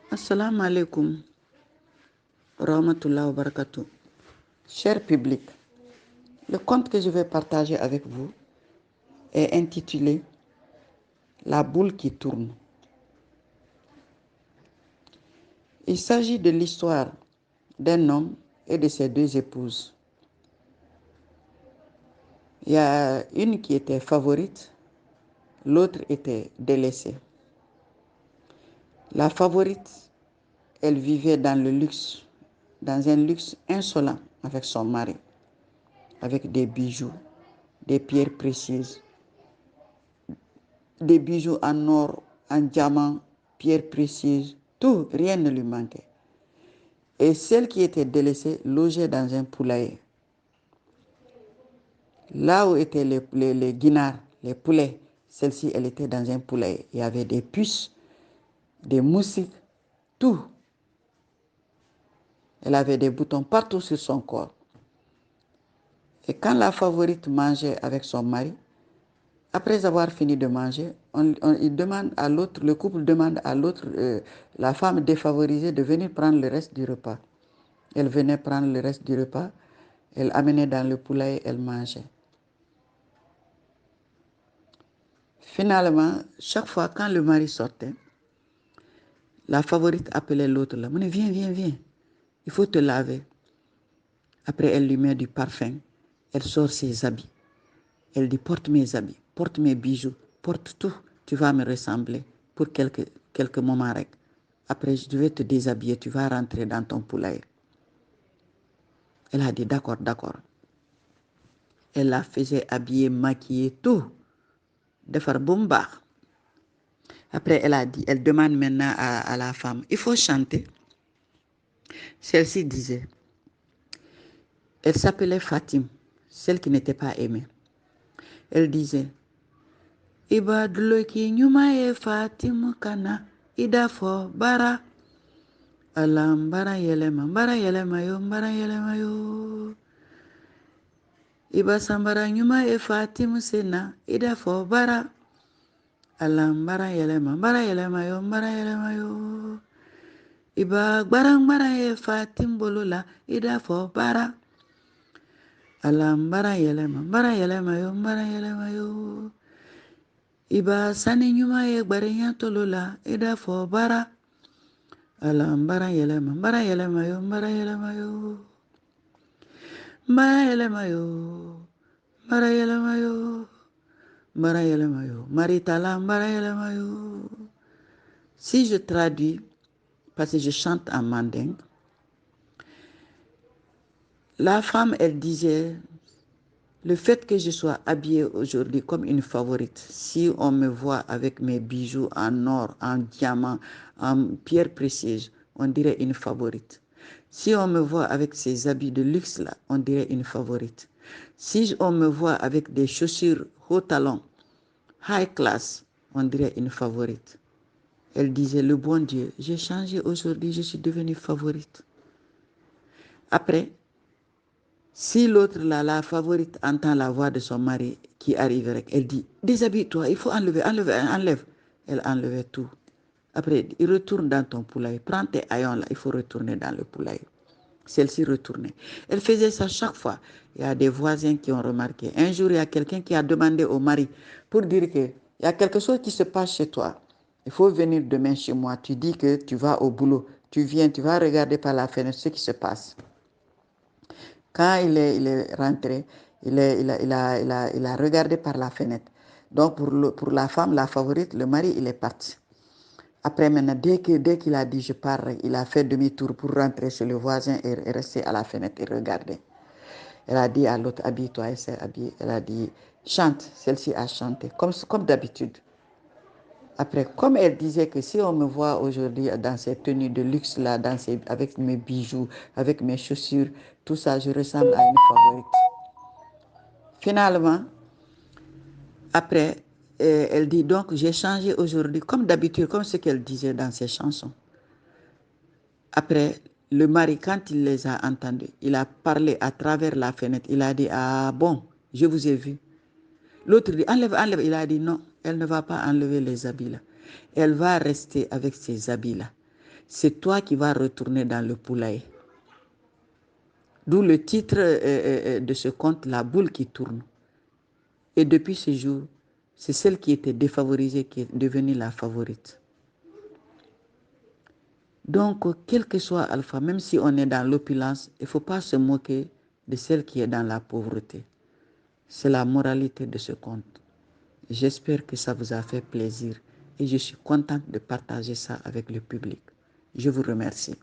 Assalamu alaikum, rahmatullah wa barakatuh. Cher public, le conte que je vais partager avec vous est intitulé La boule qui tourne. Il s'agit de l'histoire d'un homme et de ses deux épouses. Il y a une qui était favorite, l'autre était délaissée. La favorite, elle vivait dans le luxe, dans un luxe insolent avec son mari, avec des bijoux, des pierres précieuses, des bijoux en or, en diamant, pierres précieuses, tout, rien ne lui manquait. Et celle qui était délaissée logeait dans un poulailler. Là où étaient les guinards, les poulets, celle-ci, elle était dans un poulailler. Il y avait des puces, des moustiques, tout. Elle avait des boutons partout sur son corps. Et quand la favorite mangeait avec son mari, après avoir fini de manger, il demande à l'autre, le couple demande à l'autre, la femme défavorisée, de venir prendre le reste du repas. Elle venait prendre le reste du repas, elle amenait dans le poulailler, elle mangeait. Finalement, chaque fois quand le mari sortait, la favorite appelait l'autre là. Viens, viens, viens. Il faut te laver. Après, elle lui met du parfum. Elle sort ses habits. Elle dit, porte mes habits, porte mes bijoux, porte tout. Tu vas me ressembler pour quelques moments. Après, je vais te déshabiller. Tu vas rentrer dans ton poulailler. Elle a dit, d'accord, d'accord. Elle la faisait habiller, maquiller, tout. De faire bomba. Après, elle a dit, elle demande maintenant à la femme, il faut chanter. Celle-ci disait, elle s'appelait Fatim, celle qui n'était pas aimée. Elle disait, Ibadloki nyumaye Fatim kana idafo bara. Alam bara yelema yo, bara yelema yo. Iba sambara nyumaye Fatim sena idafo bara. Alam bara yelema yo, bara yelema yo. Iba barang ye Fatim bolola idafo bara. Alam bara yelema yo, bara yelema yo. Iba sani nyuma ye gbarinya tolola idafo bara. Alam bara yelema yo, bara yelema yo. Bara yelema yo, bara yelema yo. Bara yelema yo, maritala bara yelema yo. Si je traduis, parce que je chante en mandingue, la femme, elle disait, le fait que je sois habillée aujourd'hui comme une favorite, si on me voit avec mes bijoux en or, en diamant, en pierres précieuses, on dirait une favorite. Si on me voit avec ces habits de luxe là, on dirait une favorite. Si on me voit avec des chaussures haut talon, high class, on dirait une favorite. Elle disait, le bon Dieu, j'ai changé aujourd'hui, je suis devenue favorite. Après, si l'autre, là, la favorite, entend la voix de son mari qui arrive, elle dit, déshabille-toi, il faut enlève. Elle enlevait tout. Après, il retourne dans ton poulailler. Prends tes haillons là, il faut retourner dans le poulailler. Celle-ci retournait. Elle faisait ça chaque fois. Il y a des voisins qui ont remarqué. Un jour, il y a quelqu'un qui a demandé au mari pour dire qu'il y a quelque chose qui se passe chez toi. Il faut venir demain chez moi. Tu dis que tu vas au boulot. Tu viens, tu vas regarder par la fenêtre ce qui se passe. Quand il est rentré, il a regardé par la fenêtre. Donc, pour la femme, la favorite, le mari, il est parti. Après, maintenant, dès qu'il a dit je pars, il a fait demi-tour pour rentrer chez le voisin et rester à la fenêtre et regarder. Elle a dit à l'autre, habille-toi, elle s'est habillée. Elle a dit, chante. Celle-ci a chanté, comme d'habitude. Après, comme elle disait que si on me voit aujourd'hui dans ces tenues de luxe là, avec mes bijoux, avec mes chaussures, tout ça, je ressemble à une favorite. Finalement, après, elle dit donc, j'ai changé aujourd'hui, comme d'habitude, comme ce qu'elle disait dans ses chansons. Après, le mari, quand il les a entendus, il a parlé à travers la fenêtre. Il a dit, ah bon, je vous ai vu. L'autre dit, enlève. Il a dit, non, elle ne va pas enlever les habits là. Elle va rester avec ces habits là. c'est toi qui vas retourner dans le poulailler. D'où le titre de ce conte, La boule qui tourne. Et depuis ce jour, c'est celle qui était défavorisée qui est devenue la favorite. Donc, quel que soit Alpha, même si on est dans l'opulence, il ne faut pas se moquer de celle qui est dans la pauvreté. C'est la moralité de ce conte. J'espère que ça vous a fait plaisir et je suis contente de partager ça avec le public. Je vous remercie.